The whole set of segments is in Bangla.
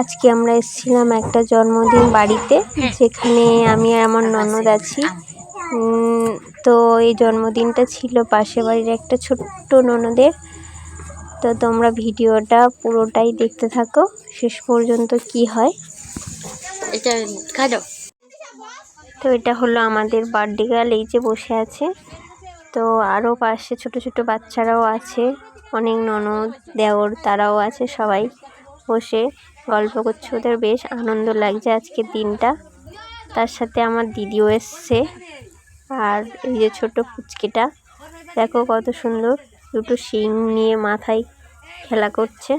আজকে আমরা এসেছিলাম একটা জন্মদিন বাড়িতে, যেখানে আমি আর আমার ননদ আছি। তো এই জন্মদিনটা ছিল পাশে বাড়ির একটা ছোট্ট ননদের। তো তোমরা ভিডিওটা পুরোটাই দেখতে থাকো শেষ পর্যন্ত কি হয়। তো এটা হলো আমাদের বার্থডে গার্ল, এই যে বসে আছে। তো আরও পাশে ছোট ছোট বাচ্চারাও আছে, অনেক ননদ দেওর তারাও আছে, সবাই বসে গল্প করছে। ওদের বেশ আনন্দ লাগছে আজকের দিনটা। তার সাথে আমার দিদিও এসছে। আর এই যে ছোট পুচকিটা, দেখো কত সুন্দর, দুটো শিং নিয়ে মাথায় খেলা করছে।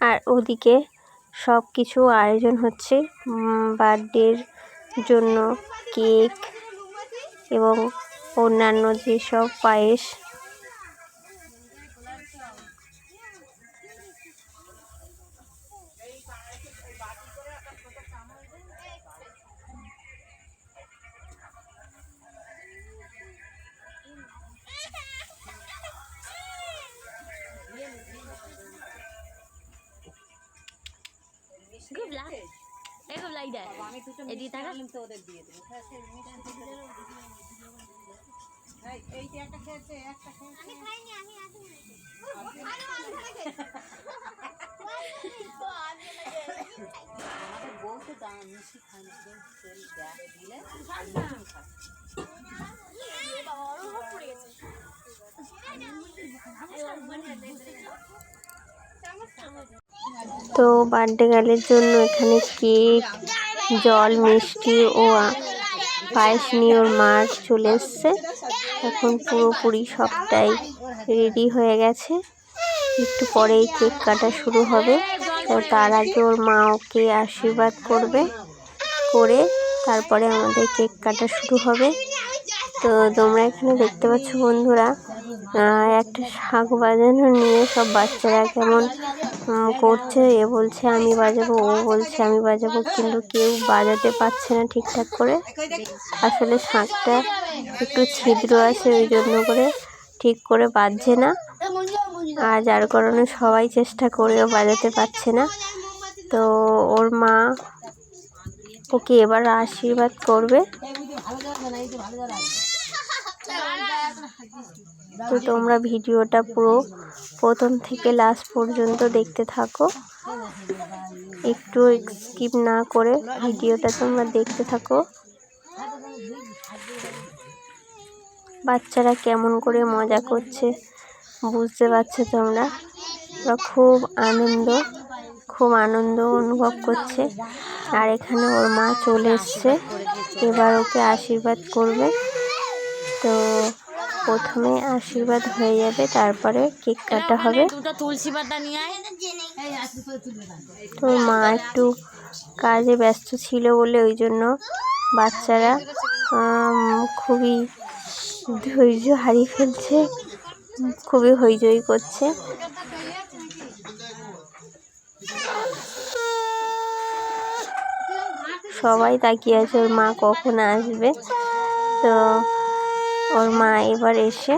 আর ওদিকে সব কিছু আয়োজন হচ্ছে বার্থডের জন্য, কেক এবং অন্যান্য যেসব পায়েস। Good luck. Good like that. এদি টাকা তো ওদের দিয়ে দেব। এই এইটা একটা খেয়েছে, একটা খেয়েছে। আমি খাইনি, আমি আগে খাইছি। ভালো আমাদের বউ তো দাম মিষ্টি খায় না, তেল দিলে আর মিষ্টি খায়। এ বাবা ওর উপর পড়ে গেছে। তো বার্থডে গার্লের জন্য এখানে কেক, জল, মিষ্টি ও পায়েস নিয়ে ওর মা চলে এসছে। এখন পুরোপুরি সবটাই রেডি হয়ে গেছে, একটু পরেই কেক কাটা শুরু হবে। তো তার আগে ওর মা ওকে আশীর্বাদ করবে, করে তারপরে আমাদের কেক কাটা শুরু হবে। তো তোমরা এখানে দেখতে পাচ্ছ বন্ধুরা, একটা শাঁখ বাজানো নিয়ে সব বাচ্চারা কেমন করছে। এ বলছে আমি বাজাবো, ও বলছে আমি বাজাবো, কিন্তু কেউ বাজাতে পারছে না ঠিকঠাক করে। আসলে শাঁখটা একটু ছিদ্র আছে, ওই জন্য করে ঠিক করে বাজছে না, আর যার কারণে সবাই চেষ্টা করেও বাজাতে পারছে না। তো ওর মা ওকে এবার আশীর্বাদ করবে। তো তোমরা ভিডিওটা পুরো প্রথম থেকে লাস্ট পর্যন্ত দেখতে থাকো, একটু স্কিপ না করে ভিডিওটা তোমরা দেখতে থাকো। বাচ্চারা কেমন করে মজা করছে বুঝতে পারছো তোমরা। ওরা খুব আনন্দ অনুভব করছে। আর এখানে ওর মা চলে এসছে, এবার ওকে আশীর্বাদ করবে। তো প্রথমে আশীর্বাদ হয়ে যাবে, তারপরে কেক কাটা হবে। তো মা একটু কাজে ব্যস্ত ছিল বলে ওই জন্য বাচ্চারা খুবই ধৈর্য হারিয়ে ফেলছে, খুবই হইচই করছে। সবাই তাকিয়ে আছে ওর মা কখন আসবে। তো ওর মা এবার এসে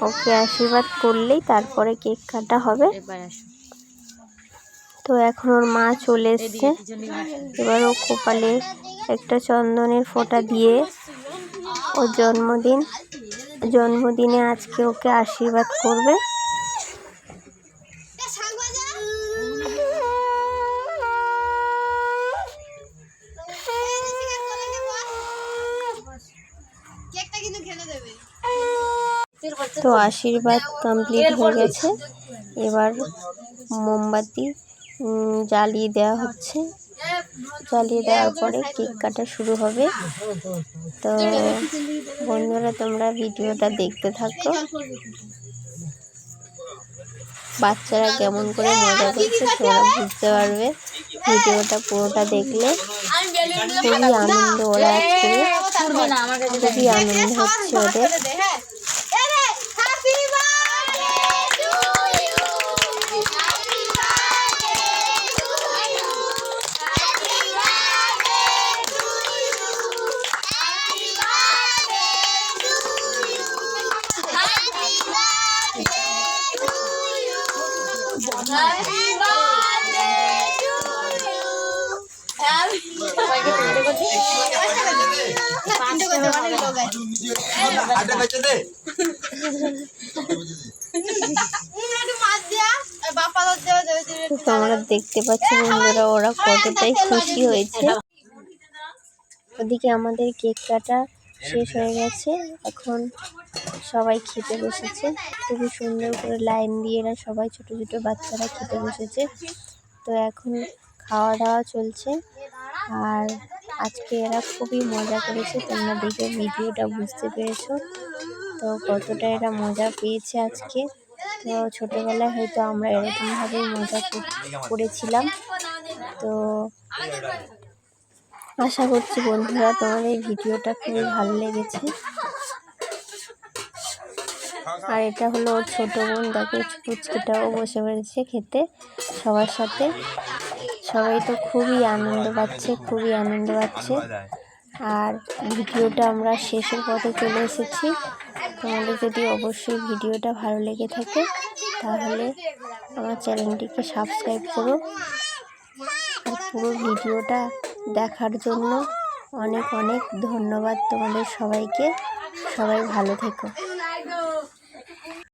ওকে আশীর্বাদ করলেই তারপরে কেক কাটা হবে। তো এখন ওর মা চলে এসছে, এবার ও কপালে একটা চন্দনের ফোঁটা দিয়ে ওর জন্মদিনে আজকে ওকে আশীর্বাদ করবে। তো আশীর্বাদ কমপ্লিট হয়ে গেছে, এবার মোমবাতি জ্বালিয়ে দেওয়া হচ্ছে। জ্বালিয়ে দেওয়ার পরে কেক কাটা শুরু হবে। তো বন্ধুরা তোমরা ভিডিওটা দেখতে থাকো, বাচ্চারা কেমন করে মজা করছে তোমরা বুঝতে পারবে ভিডিওটা পুরোটা দেখলে। খুবই আনন্দ, ওরা আজকে খুবই আনন্দ হচ্ছে ওদের। তোমরা দেখতে পাচ্ছ বন্ধুরা ওরা কতটাই খুশি হয়েছে। ওদিকে আমাদের কেক কাটা শেষ হয়ে গেছে, এখন সবাই খেতে বসেছে। খুবই সুন্দর করে লাইন দিয়ে এরা সবাই ছোট ছোট বাচ্চারা খেতে বসেছে। তো এখন খাওয়া দাওয়া চলছে, আর আজকে এরা খুবই মজা করেছে। তোমরা দেখে ভিডিওটা বুঝতে পেরেছো তো কতটা এরা মজা পেয়েছে আজকে। তো ছোটোবেলায় হয়তো আমরা এরকমভাবেই মজা করেছিলাম। তো আশা করছি বন্ধুরা তোমাদের ভিডিওটা খুবই ভালো লেগেছে। আর এটা হলো ওর ছোটো বোন, দেখো পুচকিটাও বসে পড়েছে খেতে সবার সাথে। সবাই তো খুবই আনন্দ পাচ্ছে। আর ভিডিওটা আমরা শেষের পথে চলে এসেছি। তোমাদের যদি অবশ্যই ভিডিওটা ভালো লেগে থাকে তাহলে আমার চ্যানেলটিকে সাবস্ক্রাইব করো। আর পুরো ভিডিওটা দেখার জন্য অনেক অনেক ধন্যবাদ তোমাদের সবাইকে। সবাই ভালো থেকো।